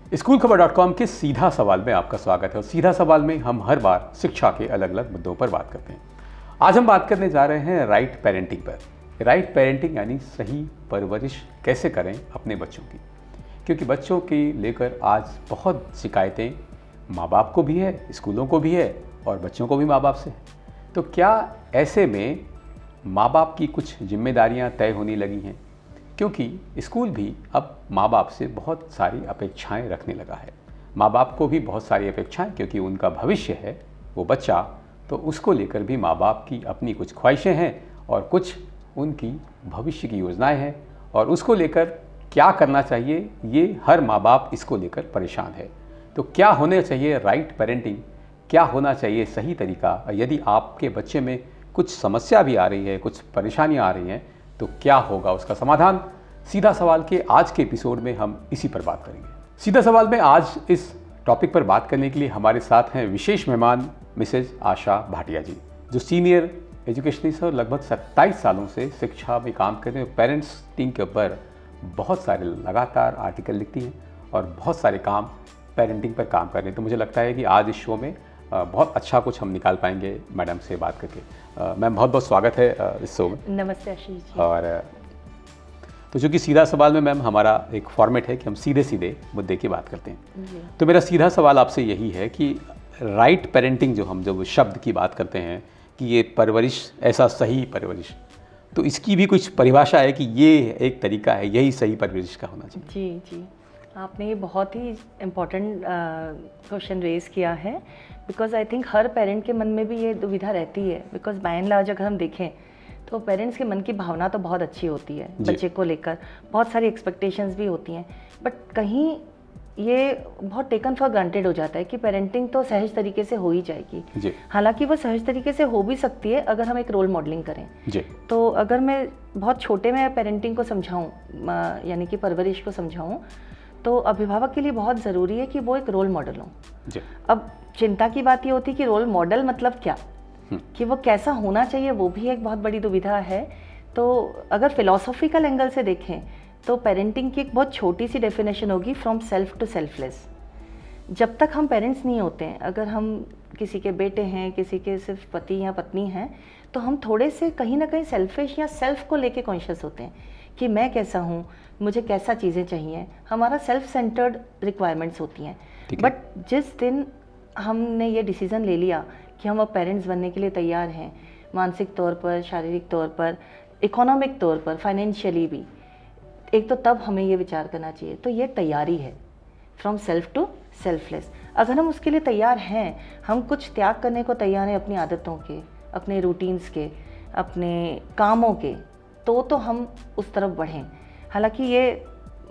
स्कूलखबर.com के सीधा सवाल में आपका स्वागत है और सीधा सवाल में हम हर बार शिक्षा के अलग अलग मुद्दों पर बात करते हैं। आज हम बात करने जा रहे हैं राइट पेरेंटिंग पर। राइट पेरेंटिंग यानी सही परवरिश कैसे करें अपने बच्चों की, क्योंकि बच्चों की लेकर आज बहुत शिकायतें माँ बाप को भी है, स्कूलों को भी है और बच्चों को भी माँ बाप से है। तो क्या ऐसे में माँ बाप की कुछ जिम्मेदारियाँ तय होने लगी हैं, क्योंकि स्कूल भी अब माँ बाप से बहुत सारी अपेक्षाएं रखने लगा है। माँ बाप को भी बहुत सारी अपेक्षाएं, क्योंकि उनका भविष्य है वो बच्चा, तो उसको लेकर भी माँ बाप की अपनी कुछ ख्वाहिशें हैं और कुछ उनकी भविष्य की योजनाएं हैं और उसको लेकर क्या करना चाहिए ये हर माँ बाप इसको लेकर परेशान है। तो क्या होना चाहिए राइट पेरेंटिंग, क्या होना चाहिए सही तरीका, यदि आपके बच्चे में कुछ समस्या भी आ रही है, कुछ परेशानियाँ आ रही हैं, तो क्या होगा उसका समाधान। सीधा सवाल के आज के एपिसोड में हम इसी पर बात करेंगे। सीधा सवाल में आज इस टॉपिक पर बात करने के लिए हमारे साथ हैं विशेष मेहमान मिसेज आशा भाटिया जी, जो सीनियर एजुकेशनिस्ट और लगभग 27 सालों से शिक्षा में काम कर रहे हैं। पेरेंट्स टीम के ऊपर बहुत सारे लगातार आर्टिकल लिखती हैं और बहुत सारे काम पेरेंटिंग पर काम कर रहे हैं। तो मुझे लगता है कि आज इस शो में बहुत अच्छा कुछ हम निकाल पाएंगे मैडम से बात करके। मैम बहुत बहुत स्वागत है इस शो में। नमस्ते आशीष जी। और तो चूँकि सीधा सवाल में मैम हमारा एक फॉर्मेट है कि हम सीधे सीधे मुद्दे की बात करते हैं, तो मेरा सीधा सवाल आपसे यही है कि राइट पेरेंटिंग जो हम जब शब्द की बात करते हैं कि ये परवरिश, ऐसा सही परवरिश, तो इसकी भी कुछ परिभाषा है कि ये एक तरीका है, यही सही परवरिश का होना चाहिए। जी जी, आपने ये बहुत ही इम्पोर्टेंट क्वेश्चन रेज किया है, because I think her parent के मन में भी ये दुविधा रहती है। बिकॉज बाय एंड लार्ज अगर हम देखें तो पेरेंट्स के मन की भावना तो बहुत अच्छी होती है, बच्चे को लेकर बहुत सारी एक्सपेक्टेशंस भी होती हैं, बट कहीं ये बहुत टेकन फॉर ग्रांटेड हो जाता है कि पेरेंटिंग तो सहज तरीके से हो ही जाएगी। हालांकि वो सहज तरीके से हो भी सकती है अगर हम एक रोल मॉडलिंग करें। तो अगर मैं बहुत छोटे में पेरेंटिंग को समझाऊं, यानी कि परवरिश को समझाऊं, तो अभिभावक के लिए बहुत ज़रूरी है कि वो एक रोल मॉडल हो। अब चिंता की बात ये होती है कि रोल मॉडल मतलब क्या, कि वो कैसा होना चाहिए, वो भी एक बहुत बड़ी दुविधा है। तो अगर फिलॉसॉफिकल एंगल से देखें तो पेरेंटिंग की एक बहुत छोटी सी डेफिनेशन होगी, फ्रॉम सेल्फ टू सेल्फलेस। जब तक हम पेरेंट्स नहीं होते हैं, अगर हम किसी के बेटे हैं, किसी के सिर्फ पति या पत्नी हैं, तो हम थोड़े से कहीं ना कहीं सेल्फिश या सेल्फ को लेके कॉन्शियस होते हैं कि मैं कैसा हूँ, मुझे कैसा चीज़ें चाहिए, हमारा सेल्फ सेंटर्ड रिक्वायरमेंट्स होती हैं। बट जिस दिन हमने ये डिसीज़न ले लिया कि हम अब पेरेंट्स बनने के लिए तैयार हैं, मानसिक तौर पर, शारीरिक तौर पर, इकोनॉमिक तौर पर, फाइनेंशियली भी, एक तो तब हमें ये विचार करना चाहिए। तो ये तैयारी है, फ्रॉम सेल्फ टू सेल्फलेस। अगर हम उसके लिए तैयार हैं, हम कुछ त्याग करने को तैयार हैं अपनी आदतों के, अपने रूटीन्स के, अपने कामों के, तो हम उस तरफ बढ़ें। हालांकि ये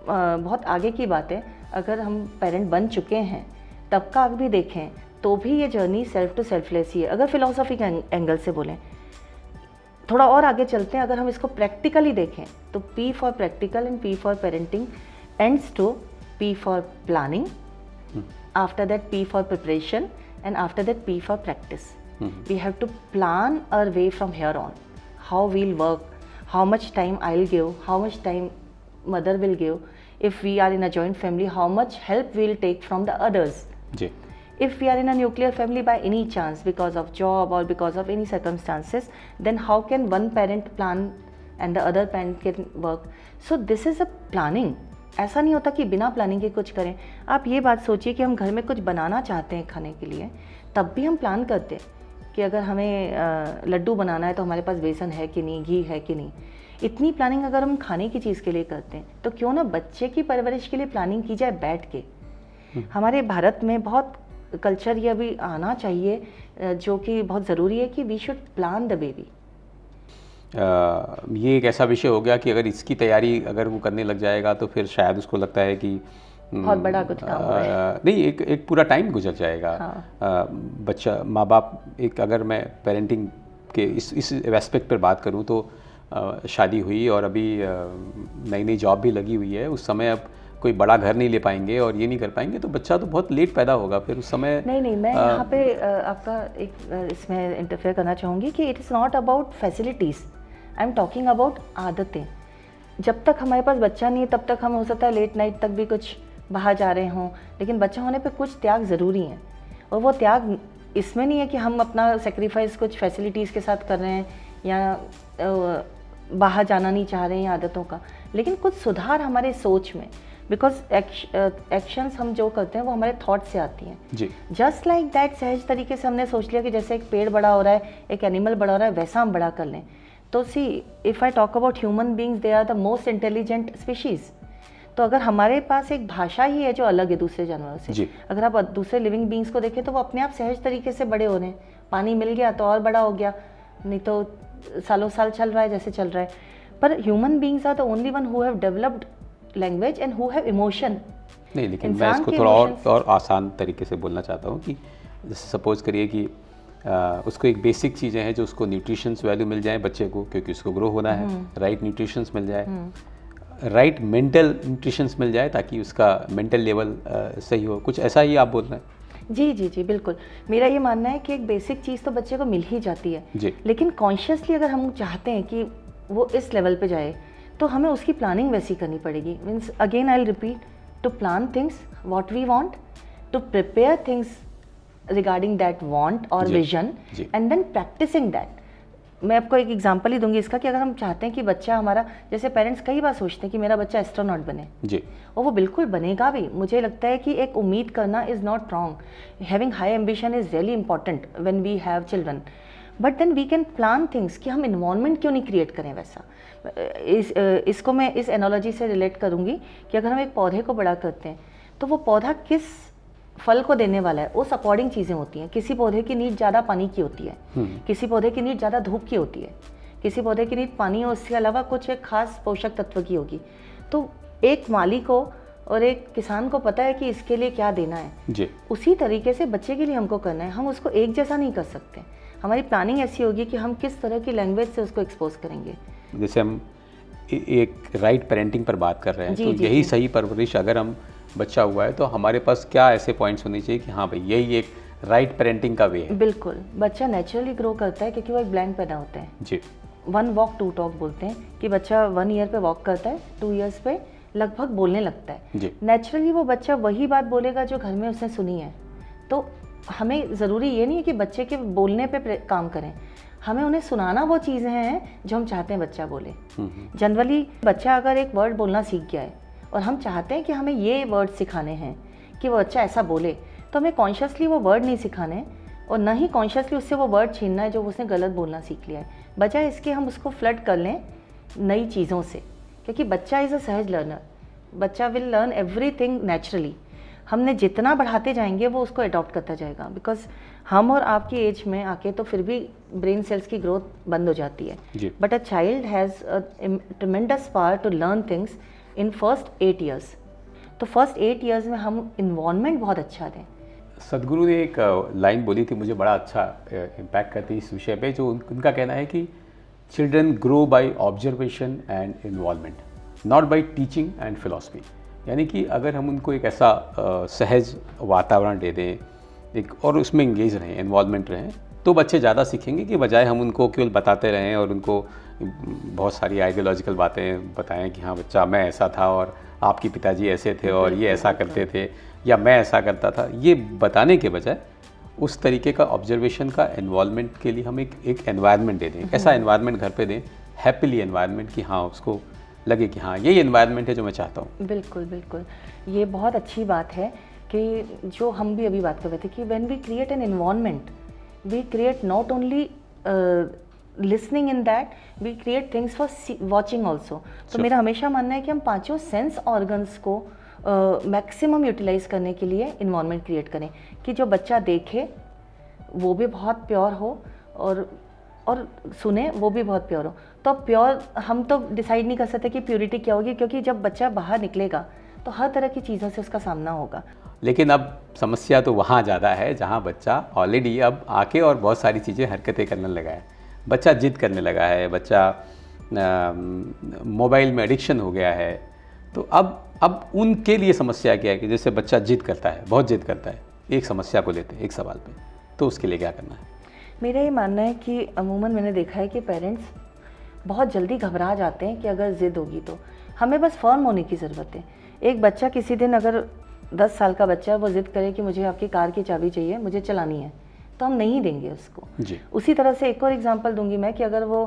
बहुत आगे की बात है। अगर हम पेरेंट बन चुके हैं तब का भी देखें तो भी ये जर्नी सेल्फ टू सेल्फलेस ही है, अगर फिलॉसफी के एंगल से बोलें। थोड़ा और आगे चलते हैं, अगर हम इसको प्रैक्टिकली देखें तो P for practical and P for parenting ends to P for planning, after that P for preparation and after that P for practice. We have to plan our way from here on, how will work, how much time I'll give, how much time mother will give, if we are in a joint family, how much help we'll take from the others. If we are in a nuclear family by any chance, because of job or because of any circumstances, then how can one parent plan and the other parent can work? So this is a planning. ऐसा नहीं होता कि बिना planning के कुछ करें। आप ये बात सोचिए कि हम घर में कुछ बनाना चाहते हैं खाने के लिए, तब भी हम प्लान करते हैं कि अगर हमें लड्डू बनाना है तो हमारे पास बेसन है कि नहीं, घी है कि नहीं। इतनी प्लानिंग अगर हम खाने की चीज़ के लिए करते हैं, तो क्यों ना बच्चे की परवरिश के लिए प्लानिंग की जाए बैठ के। हमारे भारत में बहुत कल्चर ये अभी आना चाहिए, जो कि बहुत ज़रूरी है कि we should plan the baby. ये एक ऐसा विषय हो गया कि अगर इसकी तैयारी अगर वो करने लग जाएगा तो फिर शायद उसको लगता है कि बहुत बड़ा कुछ काम हो रहा है। नहीं, एक पूरा टाइम गुजर जाएगा। बच्चा, माँ बाप, एक अगर मैं पेरेंटिंग के इस एस्पेक्ट पर बात करूँ तो शादी हुई और अभी नई नई जॉब भी लगी हुई है, उस समय अब कोई बड़ा घर नहीं ले पाएंगे और ये नहीं कर पाएंगे, तो बच्चा तो बहुत लेट पैदा होगा फिर उस समय। नहीं, मैं यहाँ पे आपका एक इसमें इंटरफेयर करना चाहूँगी कि it is not about facilities, I am talking about आदतें। जब तक हमारे पास बच्चा नहीं है तब तक हम हो सकता है लेट नाइट तक भी कुछ बाहर जा रहे हों, लेकिन बच्चा होने पे कुछ त्याग ज़रूरी हैं। और वो त्याग इसमें नहीं है कि हम अपना सेक्रीफाइस कुछ फैसिलिटीज़ के साथ कर रहे हैं या बाहर जाना नहीं चाह रहे हैं आदतों का, लेकिन कुछ सुधार हमारे सोच में, बिकॉज एक्शंस हम जो करते हैं वो हमारे थॉट से आती हैं जी। जस्ट लाइक दैट सहज तरीके से हमने सोच लिया कि जैसे एक पेड़ बड़ा हो रहा है, एक एनिमल बड़ा हो रहा है, वैसा हम बड़ा कर लें। तो see if I talk about human beings, they are the most intelligent species. तो अगर हमारे पास एक भाषा ही है जो अलग है दूसरे जानवरों से, अगर आप दूसरे लिविंग बींग्स को देखें तो वो अपने आप सहज तरीके से बड़े हो रहे हैं। पानी मिल गया तो और बड़ा हो गया, नहीं तो सालों साल चल रहा है जैसे चल रहा है। पर human beings are the only one who have developed language and who have emotion. नहीं, लेकिन मैं इसको थोड़ा और आसान तरीके से बोलना चाहता हूँ कि जैसे सपोज करिए कि उसको एक बेसिक चीज़ें हैं जो उसको न्यूट्रिशंस वैल्यू मिल जाए बच्चे को, क्योंकि उसको ग्रो होना है, राइट न्यूट्रिशंस मिल जाए, राइट मेंटल न्यूट्रिशंस मिल जाए ताकि उसका मेंटल लेवल सही हो। कुछ ऐसा ही आप बोल रहे हैं? जी जी जी बिल्कुल। मेरा ये मानना है कि एक बेसिक चीज़ तो बच्चे को मिल ही जाती है जी। लेकिन कॉन्शियसली अगर हम चाहते हैं कि वो इस लेवल पे जाए तो हमें उसकी प्लानिंग वैसी करनी पड़ेगी। Means again I will repeat, to plan things what we want, to prepare things regarding that want or vision, and then practicing that. मैं आपको एक एग्जांपल ही दूंगी इसका कि अगर हम चाहते हैं कि बच्चा हमारा, जैसे पेरेंट्स कई बार सोचते हैं कि मेरा बच्चा एस्ट्रोनॉट बने जी, और वो बिल्कुल बनेगा भी। मुझे लगता है कि एक उम्मीद करना is not wrong. Having high ambition is really important when we have children, but then we can plan things कि हम इन्वायरमेंट क्यों नहीं क्रिएट करें वैसा। इसको मैं इस एनालॉजी से रिलेट करूँगी कि अगर हम एक पौधे को बड़ा करते हैं तो वो पौधा किस फल को देने वाला है उस अकॉर्डिंग चीज़ें होती हैं। किसी पौधे की नीड ज़्यादा पानी की होती है, किसी पौधे की नीड ज़्यादा धूप की होती है, किसी पौधे की नीड पानी और उसके अलावा कुछ एक खास पोषक तत्व की होगी। तो एक माली को और एक किसान को पता है कि इसके लिए क्या देना है जी। उसी तरीके से बच्चे के लिए हमको करना है। हम उसको एक जैसा नहीं कर सकते। हमारी प्लानिंग ऐसी होगी कि हम किस तरह की लैंग्वेज से उसको एक्सपोज करेंगे। जैसे हम एक राइट पेरेंटिंग पर बात कर रहे हैं, तो यही सही परवरिश अगर हम बच्चा हुआ है तो हमारे पास क्या ऐसे पॉइंट्स होने चाहिए कि हाँ भाई यही एक राइट पेरेंटिंग का वे है? बिल्कुल, बच्चा नेचुरली ग्रो करता है क्योंकि वो एक ब्लैंक पैदा होता है जी। 1 वॉक 2 टॉक बोलते हैं कि बच्चा 1 ईयर पे वॉक करता है, 2 ईयर्स पे लगभग बोलने लगता है। नेचुरली वो बच्चा वही बात बोलेगा जो घर में उसने सुनी है। तो हमें ज़रूरी ये नहीं है कि बच्चे के बोलने पे काम करें, हमें उन्हें सुनाना वो चीज़ें हैं जो हम चाहते हैं बच्चा बोले। जनरली बच्चा अगर एक वर्ड बोलना सीख गया है और हम चाहते हैं कि हमें ये वर्ड सिखाने हैं कि वो बच्चा ऐसा बोले, तो हमें कॉन्शियसली वो वर्ड नहीं सिखाने और ना ही कॉन्शियसली उससे वो वर्ड छीनना है जो उसने गलत बोलना सीख लिया है। बजाय इसके हम उसको फ्लड कर लें नई चीज़ों से, क्योंकि बच्चा इज़ अ सहज लर्नर। बच्चा विल लर्न एवरीथिंग नेचुरली। हमने जितना बढ़ाते जाएंगे वो उसको अडॉप्ट करता जाएगा। बिकॉज हम और आपकी एज में आके तो फिर भी ब्रेन सेल्स की ग्रोथ बंद हो जाती है, but a child has a tremendous power to learn things in first 8 years. तो फर्स्ट 8 ईयर्स में हम इन्वायरमेंट बहुत अच्छा दें। सदगुरु ने एक लाइन बोली थी, मुझे बड़ा अच्छा इम्पैक्ट करती इस विषय पे, जो उनका कहना है कि children grow by observation and involvement, not bye teaching and philosophy. यानी कि अगर हम उनको एक ऐसा सहज वातावरण दे दें एक और उसमें इंगेज रहें, इन्वॉल्वमेंट रहें, तो बच्चे ज़्यादा सीखेंगे कि बजाय हम उनको केवल बताते रहें और उनको बहुत सारी आइडियोलॉजिकल बातें बताएं कि हाँ बच्चा मैं ऐसा था और आपके पिताजी ऐसे थे और ये ऐसा करते थे या मैं ऐसा करता था। ये बताने के बजाय उस तरीके का ऑब्जर्वेशन का इन्वॉल्वमेंट के लिए हम एक एनवायरनमेंट दे दें, ऐसा एनवायरनमेंट घर पे दें, हैप्पीली एनवायरनमेंट, कि हाँ उसको लगे कि हाँ यही एनवायरनमेंट है जो मैं चाहता हूँ। बिल्कुल बिल्कुल, ये बहुत अच्छी बात है कि जो हम भी अभी बात कर रहे थे कि when we create an environment we create not only listening in that, we create things for watching also. तो मेरा हमेशा मानना है कि हम पांचों सेंस ऑर्गन्स को मैक्सिमम यूटिलाइज करने के लिए इन्वायरमेंट क्रिएट करें कि जो बच्चा देखे वो भी बहुत प्योर हो और सुने वो भी बहुत प्योर हो। तो प्योर हम तो डिसाइड नहीं कर सकते कि प्योरिटी क्या होगी, क्योंकि जब बच्चा बाहर निकलेगा तो हर तरह की चीज़ों से उसका सामना होगा। लेकिन अब समस्या तो वहाँ ज़्यादा है जहाँ बच्चा ऑलरेडी अब आके और बहुत सारी चीज़ें हरकतें करने लगा है, बच्चा जिद करने लगा है, बच्चा मोबाइल में एडिक्शन हो गया है। तो अब उनके लिए समस्या क्या है कि जैसे बच्चा जिद करता है, बहुत जिद करता है एक समस्या को लेते एक सवाल पे, तो उसके लिए क्या करना है? मेरा ये मानना है कि अमूमन मैंने देखा है कि पेरेंट्स बहुत जल्दी घबरा जाते हैं कि अगर ज़िद होगी तो हमें बस फर्म होने की ज़रूरत है। एक बच्चा किसी दिन अगर 10 साल का बच्चा वो जिद करे कि मुझे आपकी कार की चाबी चाहिए, मुझे चलानी है, तो हम नहीं देंगे उसको जी। उसी तरह से एक और एग्जांपल दूंगी मैं कि अगर वो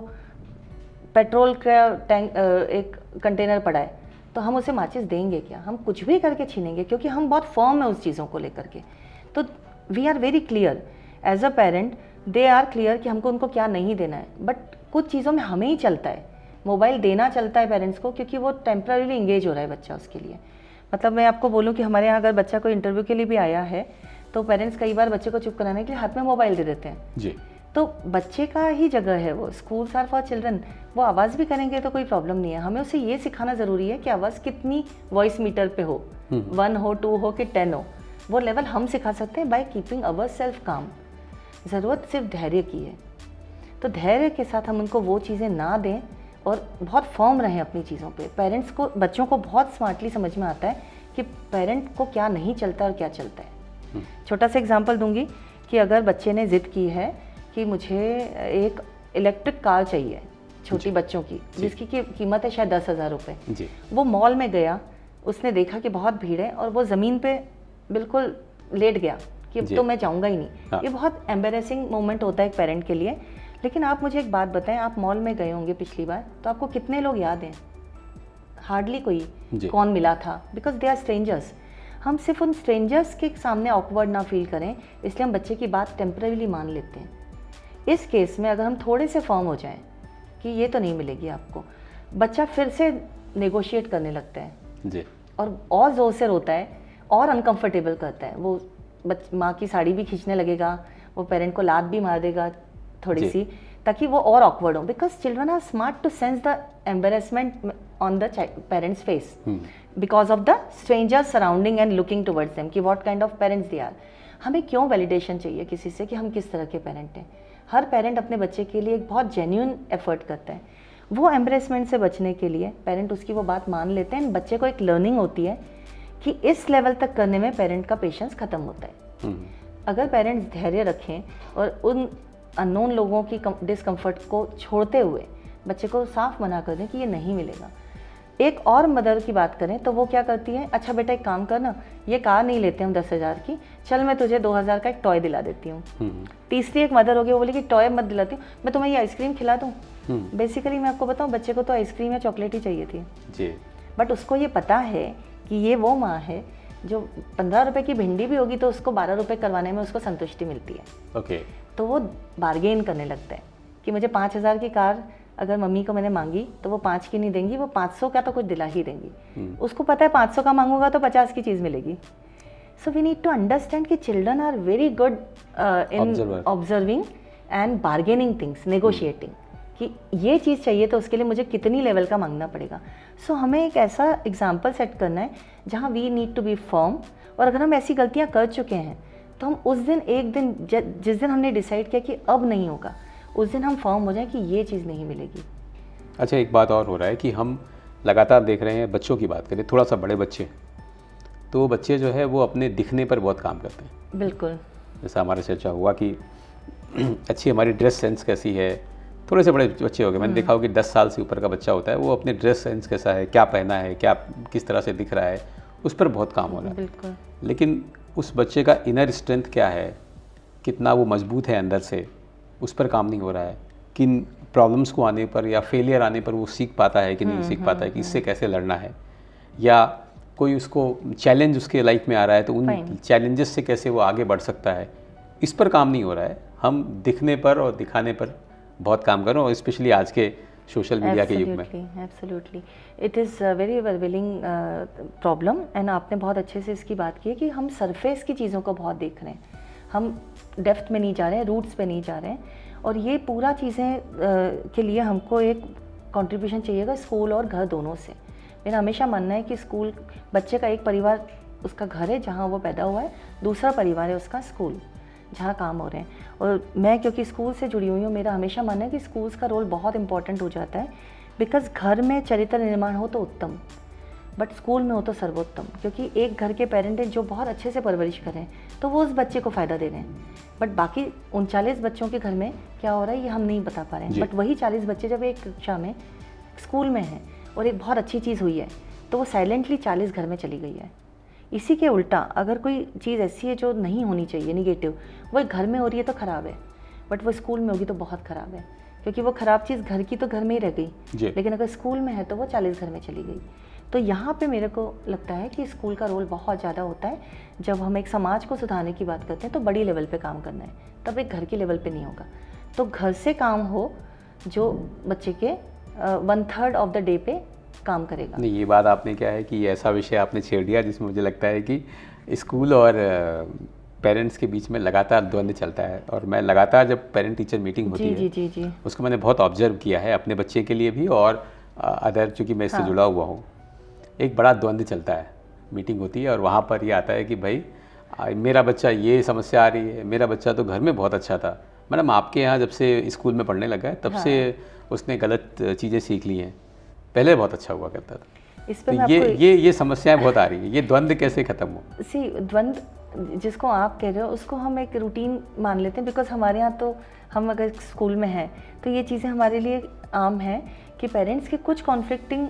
पेट्रोल का टैंक एक कंटेनर पड़ा है तो हम उसे माचिस देंगे क्या? हम कुछ भी करके छीनेंगे क्योंकि हम बहुत फर्म है उस चीज़ों को लेकर के। तो we are very clear as a parent, they are clear कि हमको उनको क्या नहीं देना है। बट कुछ चीज़ों में हमें ही चलता है, मोबाइल देना चलता है पेरेंट्स को क्योंकि वो टेम्पररीली इंगेज हो रहा है बच्चा उसके लिए। मतलब मैं आपको बोलूँ कि हमारे यहाँ अगर बच्चा कोई इंटरव्यू के लिए भी आया है तो पेरेंट्स कई बार बच्चे को चुप कराने के लिए हाथ में मोबाइल दे देते हैं जी। तो बच्चे का ही जगह है वो, स्कूल्स आर फॉर चिल्ड्रन। वो आवाज़ भी करेंगे तो कोई प्रॉब्लम नहीं है, हमें उसे ये सिखाना ज़रूरी है कि आवाज़ कितनी वॉइस मीटर पे हो, 1 हो, 2 हो कि 10 हो, वो लेवल हम सिखा सकते हैं बाय कीपिंग अवर सेल्फ काम। ज़रूरत सिर्फ धैर्य की है, तो धैर्य के साथ हम उनको वो चीज़ें ना दें और बहुत फर्म रहें अपनी चीज़ों पे। पेरेंट्स को, बच्चों को बहुत स्मार्टली समझ में आता है कि पेरेंट को क्या नहीं चलता और क्या चलता है। छोटा सा एग्जांपल दूंगी कि अगर बच्चे ने ज़िद की है कि मुझे एक इलेक्ट्रिक कार चाहिए छोटी बच्चों की, जिसकी कीमत है शायद 10,000 रुपये। वो मॉल में गया, उसने देखा कि बहुत भीड़ है और वो ज़मीन पे बिल्कुल लेट गया कि अब तो मैं जाऊँगा ही नहीं। हाँ। ये बहुत एम्बेरेसिंग मोमेंट होता है एक पेरेंट के लिए। लेकिन आप मुझे एक बात बताएं, आप मॉल में गए होंगे पिछली बार, तो आपको कितने लोग याद हैं? हार्डली कोई। कौन मिला था? Because they are strangers. हम सिर्फ उन स्ट्रेंजर्स के सामने ऑकवर्ड ना फील करें, इसलिए हम बच्चे की बात टेम्परेरीली मान लेते हैं। इस केस में अगर हम थोड़े से फर्म हो जाएं कि ये तो नहीं मिलेगी आपको, बच्चा फिर से नेगोशिएट करने लगता है जी। और ज़ोर से रोता है और अनकंफर्टेबल करता है। वो माँ की साड़ी भी खींचने लगेगा, वो पेरेंट को लात भी मार देगा थोड़ी सी, ताकि वो और ऑकवर्ड हो। Because children are smart to sense the embarrassment on the parents face because of the strangers surrounding and looking towards them कि what kind of parents they are. हमें क्यों वैलिडेशन चाहिए किसी से कि हम किस तरह के पेरेंट हैं? हर पेरेंट अपने बच्चे के लिए एक बहुत जेन्युइन एफर्ट करता है। वो एम्बरेसमेंट से बचने के लिए पेरेंट उसकी वो बात मान लेते हैं। बच्चे को एक लर्निंग होती है कि इस लेवल तक करने में पेरेंट का पेशेंस ख़त्म होता है। अगर पेरेंट्स धैर्य रखें और उन अननोन लोगों की डिस्कम्फर्ट को छोड़ते हुए बच्चे को साफ मना कर दें कि ये नहीं मिलेगा। एक और मदर की बात करें तो वो क्या करती है, अच्छा बेटा एक काम करना, ये कार नहीं लेते हम 10,000 की, चल मैं तुझे 2,000 का एक टॉय दिला देती हूँ। तीसरी एक मदर होगी, वो बोली कि टॉय मत दिलाती हूँ, मैं तुम्हें ये आइसक्रीम खिला दूँ। बेसिकली मैं आपको बताऊँ, बच्चे को तो आइसक्रीम या चॉकलेट ही चाहिए थी जी। बट उसको ये पता है कि ये वो माँ है जो 15 रुपए की भिंडी भी होगी तो उसको 12 रुपए करवाने में उसको संतुष्टि मिलती है। ओके। तो वो बार्गेन करने लगता है कि मुझे 5,000 की कार अगर मम्मी को मैंने मांगी तो वो 5 की नहीं देंगी, वो 500 का तो कुछ दिला ही देंगी। उसको पता है 500 का मांगूंगा तो 50 की चीज़ मिलेगी। So we need to understand कि children are very good in observing and bargaining things, negotiating कि ये चीज़ चाहिए तो उसके लिए मुझे कितनी लेवल का मांगना पड़ेगा। सो हमें एक ऐसा एग्जाम्पल सेट करना है जहाँ we need to be firm. और अगर हम ऐसी गलतियाँ कर चुके हैं तो हम उस दिन, एक दिन जिस दिन हमने डिसाइड किया कि अब नहीं होगा, उस दिन हम फर्म हो जाएं कि ये चीज़ नहीं मिलेगी। अच्छा, एक बात और हो रहा है कि हम लगातार देख रहे हैं, बच्चों की बात करें, थोड़ा सा बड़े बच्चे, तो बच्चे जो है वो अपने दिखने पर बहुत काम करते हैं। बिल्कुल। जैसा हमारा चर्चा हुआ कि अच्छी हमारी ड्रेस सेंस कैसी है। थोड़े से बड़े बच्चे हो गए, मैंने देखा हो कि 10 साल से ऊपर का बच्चा होता है, वो अपने ड्रेस सेंस कैसा है, क्या पहना है, क्या किस तरह से दिख रहा है, उस पर बहुत काम हो रहा है। बिल्कुल। लेकिन उस बच्चे का इनर स्ट्रेंथ क्या है, कितना वो मजबूत है अंदर से, उस पर काम नहीं हो रहा है। किन प्रॉब्लम्स को आने पर या फेलियर आने पर वो सीख पाता है कि नहीं सीख पाता है कि इससे कैसे लड़ना है, या कोई उसको चैलेंज उसके लाइफ में आ रहा है तो उन चैलेंजेस से कैसे वो आगे बढ़ सकता है, इस पर काम नहीं हो रहा है। हम दिखने पर और दिखाने पर बहुत काम करें, और स्पेशली आज के सोशल मीडिया के युग में। Absolutely, it is very willing problem. And आपने बहुत अच्छे से इसकी बात की है कि हम सरफेस की चीज़ों को बहुत देख रहे हैं, हम डेप्थ में नहीं जा रहे हैं, रूट्स पे नहीं जा रहे हैं। और ये पूरा चीज़ें के लिए हमको एक कंट्रीब्यूशन चाहिएगा स्कूल और घर दोनों से। मेरा हमेशा मानना है कि स्कूल, बच्चे का एक परिवार उसका घर है जहाँ वो पैदा हुआ है, दूसरा परिवार है उसका स्कूल जहाँ काम हो रहे हैं। और मैं क्योंकि स्कूल से जुड़ी हुई हूँ, मेरा हमेशा मानना है कि स्कूल्स का रोल बहुत इंपॉर्टेंट हो जाता है। बिकॉज घर में चरित्र निर्माण हो तो उत्तम, बट स्कूल में हो तो सर्वोत्तम। क्योंकि एक घर के पेरेंट हैं जो बहुत अच्छे से परवरिश करें तो वो उस बच्चे को फ़ायदा दे रहे हैं, बट बाकी 39 बच्चों के घर में क्या हो रहा है ये हम नहीं बता पा रहे हैं। बट वही 40 बच्चे जब एक कक्षा में स्कूल में हैं और एक बहुत अच्छी चीज़ हुई है तो वो साइलेंटली 40 घर में चली गई है। इसी के उल्टा अगर कोई चीज़ ऐसी है जो नहीं होनी चाहिए निगेटिव, वो घर में हो रही है तो ख़राब है, बट वो स्कूल में होगी तो बहुत ख़राब है, क्योंकि वो ख़राब चीज़ घर की तो घर में ही रह गई, लेकिन अगर स्कूल में है तो वो 40 घर में चली गई। तो यहाँ पे मेरे को लगता है कि स्कूल का रोल बहुत ज़्यादा होता है। जब हम एक समाज को सुधारने की बात करते हैं तो बड़ी लेवल पे काम करना है, तब एक घर के लेवल पे नहीं होगा। तो घर से काम हो जो बच्चे के 1/3 ऑफ द डे पे काम करेगा। नहीं, ये बात आपने क्या है कि ऐसा विषय आपने छेड़ दिया जिसमें मुझे लगता है कि स्कूल और पेरेंट्स के बीच में लगातार द्वंद्व चलता है। और मैं लगातार जब पेरेंट टीचर मीटिंग होती है जी उसको मैंने बहुत ऑब्जर्व किया है अपने बच्चे के लिए भी और अदर, चूँकि मैं इससे जुड़ा हुआ हूँ, एक बड़ा द्वंद्व चलता है। मीटिंग होती है और वहाँ पर ये आता है कि भाई मेरा बच्चा ये समस्या आ रही है, मेरा बच्चा तो घर में बहुत अच्छा था। मैडम आपके यहाँ जब से स्कूल में पढ़ने लगा है तब से उसने गलत चीज़ें सीख ली हैं, पहले बहुत अच्छा हुआ करता था। इस पे तो ये समस्याएं बहुत आ रही है, ये द्वंद्व कैसे खत्म हो? द्वंद्व जिसको आप कह रहे हो उसको हम एक रूटीन मान लेते हैं, बिकॉज हमारे यहाँ तो हम अगर स्कूल में हैं तो ये चीज़ें हमारे लिए आम है कि पेरेंट्स के कुछ कॉन्फ्लिक्टिंग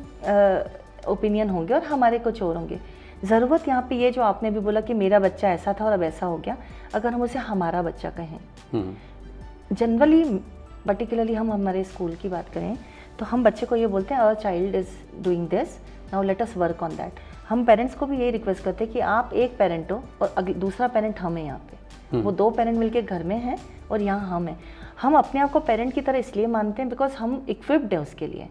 ओपिनियन होंगे और हमारे कुछ और होंगे। ज़रूरत यहाँ पे ये जो आपने भी बोला कि मेरा बच्चा ऐसा था और अब ऐसा हो गया, अगर हम उसे हमारा बच्चा कहें, जनरली पर्टिकुलरली हम हमारे स्कूल की बात करें तो हम बच्चे को ये बोलते हैं, अवर child is doing this, now let us work on that. हम पेरेंट्स को भी यही रिक्वेस्ट करते हैं कि आप एक पेरेंट हो और दूसरा पेरेंट हम है यहाँ पे, वो 2 पेरेंट मिलके घर में हैं और यहाँ हम हैं। हम अपने आप को पेरेंट की तरह इसलिए मानते हैं बिकॉज हम इक्विप्ड हैं उसके लिए,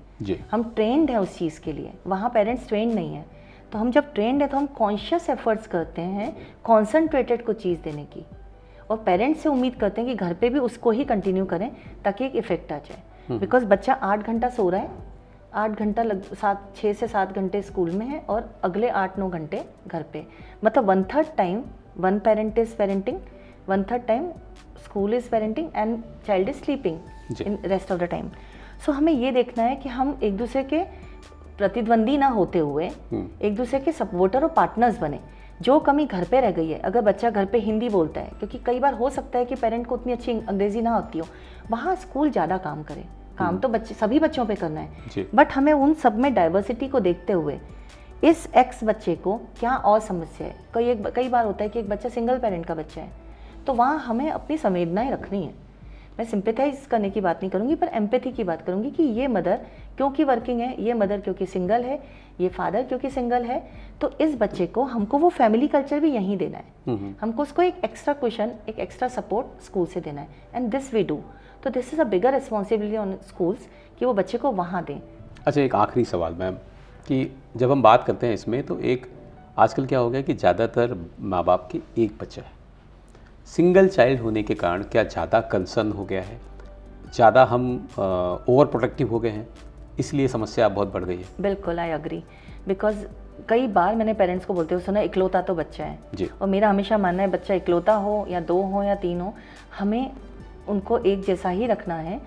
हम ट्रेंड हैं उस चीज़ के लिए। वहाँ पेरेंट्स ट्रेंड नहीं है, तो हम जब ट्रेंड है तो हम कॉन्शियस एफर्ट्स करते हैं कॉन्सनट्रेटेड को चीज़ देने की, और पेरेंट्स से उम्मीद करते हैं कि घर पे भी उसको ही कंटिन्यू करें ताकि एक इफेक्ट आ जाए। बिकॉज बच्चा 8 घंटा सो रहा है, 8 घंटा 6 से 7 घंटे स्कूल में है और अगले 8-9 घंटे घर पे, मतलब 1/3 time one parent is parenting, 1/3 time school is parenting and child is sleeping in rest of the time. So हमें ये देखना है कि हम एक दूसरे के प्रतिद्वंदी ना होते हुए एक दूसरे के सपोर्टर और पार्टनर्स बने। जो कमी घर पे रह गई है, अगर बच्चा घर पे हिंदी बोलता है, क्योंकि कई बार हो सकता है कि पेरेंट को उतनी अच्छी अंग्रेजी ना आती हो, वहाँ स्कूल ज़्यादा काम करे। काम तो सभी बच्चों पे करना है, बट हमें उन सब में डाइवर्सिटी को देखते हुए इस एक्स बच्चे को क्या और समस्या है। कई बार होता है कि एक बच्चा सिंगल पेरेंट का बच्चा है, तो वहाँ हमें अपनी संवेदनाएं रखनी है। मैं सिंपैथाइज करने की बात नहीं करूँगी, पर एम्पैथी की बात करूँगी कि ये मदर क्योंकि वर्किंग है, ये मदर क्योंकि सिंगल है, ये फादर क्योंकि सिंगल है, तो इस बच्चे को हमको वो फैमिली कल्चर भी यहीं देना है। हमको उसको एक एक्स्ट्रा क्वेश्चन, एक एक्स्ट्रा सपोर्ट स्कूल से देना है, एंड दिस वी डू। तो this is a bigger responsibility on schools कि वो बच्चे को वहाँ दें। अच्छा, एक आखिरी सवाल मैम, कि जब हम बात करते हैं इसमें तो एक आजकल क्या हो गया कि ज़्यादातर माँ बाप के एक बच्चा है, सिंगल चाइल्ड होने के कारण क्या ज़्यादा कंसर्न हो गया है, ज़्यादा हम ओवर प्रोटेक्टिव हो गए हैं, इसलिए समस्या बहुत बढ़ गई है? बिल्कुल, आई अग्री, बिकॉज कई बार मैंने पेरेंट्स को बोलते हुए सुना इकलौता तो बच्चा है जी। और मेरा हमेशा मानना है बच्चा इकलौता हो या 2 हो या 3 हो, हमें उनको एक जैसा ही रखना है,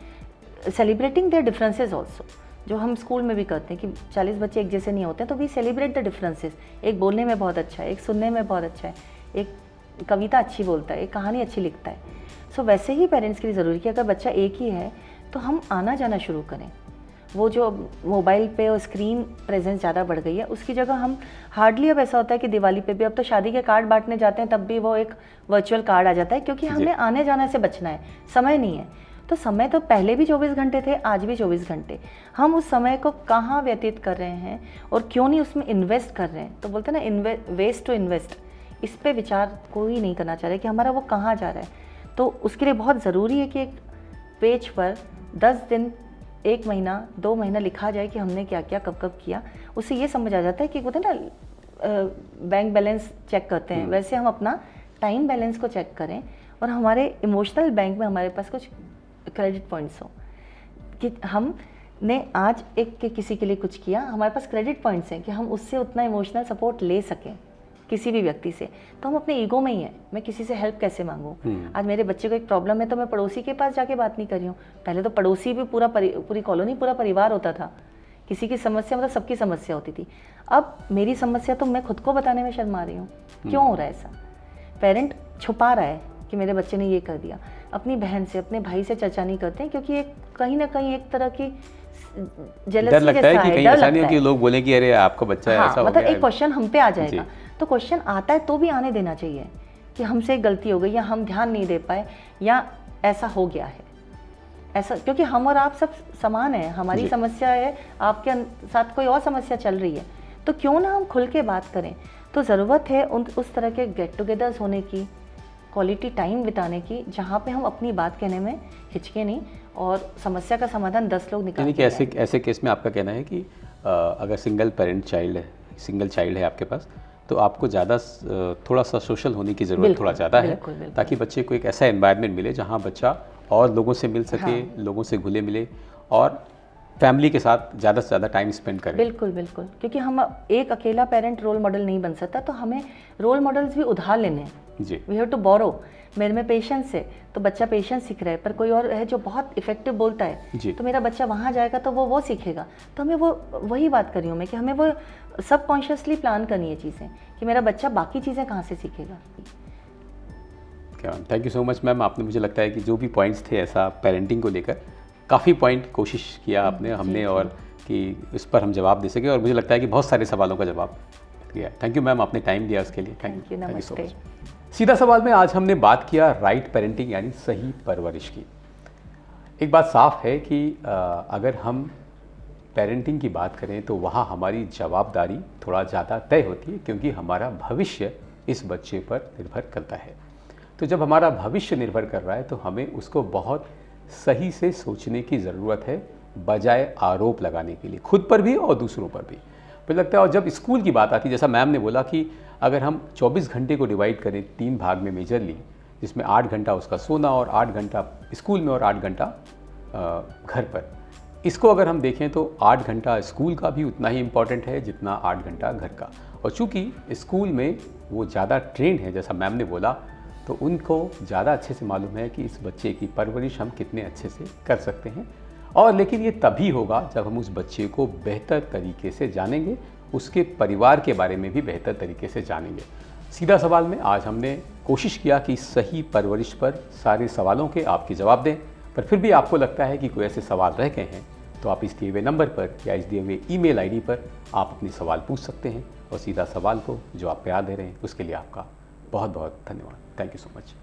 सेलिब्रेटिंग देयर डिफरेंसेस ऑल्सो, जो हम स्कूल में भी करते हैं कि 40 बच्चे एक जैसे नहीं होते, तो वी सेलिब्रेट द डिफरेंसेस। एक बोलने में बहुत अच्छा है, एक सुनने में बहुत अच्छा है, एक कविता अच्छी बोलता है, एक कहानी अच्छी लिखता है। सो वैसे ही पेरेंट्स के लिए ज़रूरी है कि अगर बच्चा एक ही है तो हम आना जाना शुरू करें। वो जो मोबाइल पे और स्क्रीन प्रेजेंस ज़्यादा बढ़ गई है, उसकी जगह हम हार्डली, अब ऐसा होता है कि दिवाली पे भी, अब तो शादी के कार्ड बांटने जाते हैं तब भी वो एक वर्चुअल कार्ड आ जाता है, क्योंकि हमें आने जाने से बचना है, समय नहीं है। तो समय तो पहले भी 24 घंटे थे, आज भी 24 घंटे। हम उस समय को कहाँ व्यतीत कर रहे हैं और क्यों नहीं उसमें इन्वेस्ट कर रहे हैं। तो बोलते हैं ना, वेस्ट टू इन्वेस्ट, इस पे विचार कोई नहीं करना चाह रहा है कि हमारा वो कहाँ जा रहा है। तो उसके लिए बहुत ज़रूरी है कि एक पेज पर 10 दिन, 1 महीना, 2 महीना लिखा जाए कि हमने क्या क्या कब कब किया। उससे ये समझ आ जाता है कि बोलते हैं ना, बैंक बैलेंस चेक करते हैं, वैसे हम अपना टाइम बैलेंस को चेक करें और हमारे इमोशनल बैंक में हमारे पास कुछ क्रेडिट पॉइंट्स हो कि हमने आज किसी के लिए कुछ किया, हमारे पास क्रेडिट पॉइंट्स हैं कि हम उससे उतना इमोशनल सपोर्ट ले सकें किसी भी व्यक्ति से। तो हम अपने ईगो में ही हैं, मैं किसी से हेल्प कैसे मांगूं। आज मेरे बच्चे को एक प्रॉब्लम है तो मैं पड़ोसी के पास जाके बात नहीं कर रही हूँ। पहले तो पड़ोसी भी पूरी कॉलोनी, पूरा परिवार होता था, किसी की समस्या मतलब सबकी समस्या होती थी। अब मेरी समस्या तो मैं खुद को बताने में शर्मा रही हूँ। क्यों हो रहा है ऐसा? पेरेंट छुपा रहा है कि मेरे बच्चे ने ये कर दिया, अपनी बहन से, अपने भाई से चर्चा नहीं करते हैं, क्योंकि एक कहीं ना कहीं एक तरह की डर लगता है कि कहीं ऐसा नहीं हो कि लोग बोले कि अरे आपका बच्चा ऐसा हो गया, मतलब एक क्वेश्चन हम पे आ जाएगा। तो क्वेश्चन आता है तो भी आने देना चाहिए कि हमसे एक गलती हो गई या हम ध्यान नहीं दे पाए या ऐसा हो गया है, ऐसा, क्योंकि हम और आप सब समान हैं, हमारी समस्या है, आपके साथ कोई और समस्या चल रही है, तो क्यों ना हम खुल के बात करें। तो ज़रूरत है उस तरह के गेट टुगेदर्स होने की, क्वालिटी टाइम बिताने की, जहाँ पे हम अपनी बात कहने में हिचके नहीं और समस्या का समाधान 10 लोग निकाल। यानी कि ऐसे केस में आपका कहना है कि अगर सिंगल चाइल्ड है आपके पास, तो आपको ज़्यादा थोड़ा सा सोशल होने की ज़रूरत थोड़ा ज़्यादा है, ताकि बच्चे को एक ऐसा एनवायरनमेंट मिले जहाँ बच्चा और लोगों से मिल सके, लोगों से घुले मिले और फैमिली के साथ ज़्यादा से ज़्यादा टाइम स्पेंड करें। बिल्कुल, क्योंकि हम एक अकेला पेरेंट रोल मॉडल नहीं बन सकता, तो हमें रोल मॉडल्स भी उधार लेने हैं। जी, वी हैव टू बोरो। मेरे में पेशेंस है तो बच्चा पेशेंस सीख रहा है, पर कोई और है जो बहुत इफेक्टिव बोलता है, तो मेरा बच्चा वहाँ जाएगा तो वो सीखेगा। तो हमें वही बात कर रही हूँ मैं कि हमें वो सबकॉन्शियसली प्लान करनी है चीज़ें कि मेरा बच्चा बाकी चीज़ें कहाँ से सीखेगा। क्या, thank you so much ma'am. आपने, मुझे लगता है कि जो भी पॉइंट्स थे ऐसा पेरेंटिंग को लेकर, काफ़ी पॉइंट कोशिश किया आपने, हमने, और कि इस पर हम जवाब दे सके, और मुझे लगता है कि बहुत सारे सवालों का जवाब दिया। थैंक यू मैम, आपने टाइम दिया उसके लिए। Thank you so much. सीधा सवाल में आज हमने बात किया राइट पेरेंटिंग यानी सही परवरिश की। एक बात साफ है कि अगर हम पेरेंटिंग की बात करें तो वहाँ हमारी जवाबदारी थोड़ा ज़्यादा तय होती है, क्योंकि हमारा भविष्य इस बच्चे पर निर्भर करता है। तो जब हमारा भविष्य निर्भर कर रहा है तो हमें उसको बहुत सही से सोचने की ज़रूरत है, बजाय आरोप लगाने के लिए, खुद पर भी और दूसरों पर भी। मुझे लगता है, और जब स्कूल की बात आती है, जैसा मैम ने बोला कि अगर हम 24 घंटे को डिवाइड करें 3 भाग में मेजरली, जिसमें 8 घंटा उसका सोना और 8 घंटा स्कूल में और 8 घंटा घर पर, इसको अगर हम देखें तो 8 घंटा स्कूल का भी उतना ही इम्पॉर्टेंट है जितना 8 घंटा घर का। और चूँकि स्कूल में वो ज़्यादा ट्रेंड है, जैसा मैम ने बोला, तो उनको ज़्यादा अच्छे से मालूम है कि इस बच्चे की परवरिश हम कितने अच्छे से कर सकते हैं। और लेकिन ये तभी होगा जब हम उस बच्चे को बेहतर तरीके से जानेंगे, उसके परिवार के बारे में भी बेहतर तरीके से जानेंगे। सीधा सवाल में आज हमने कोशिश किया कि सही परवरिश पर सारे सवालों के आपके जवाब दें, पर फिर भी आपको लगता है कि कोई ऐसे सवाल रह गए हैं, तो आप इस दिए हुए नंबर पर या इस दिए हुए ईमेल आईडी पर आप अपने सवाल पूछ सकते हैं। और सीधा सवाल को जो आप प्यार दे रहे हैं उसके लिए आपका बहुत बहुत धन्यवाद। Thank you so much.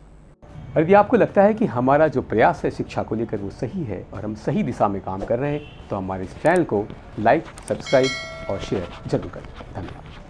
और यदि आपको लगता है कि हमारा जो प्रयास है शिक्षा को लेकर वो सही है और हम सही दिशा में काम कर रहे हैं, तो हमारे इस चैनल को लाइक, सब्सक्राइब और शेयर जरूर करें। धन्यवाद।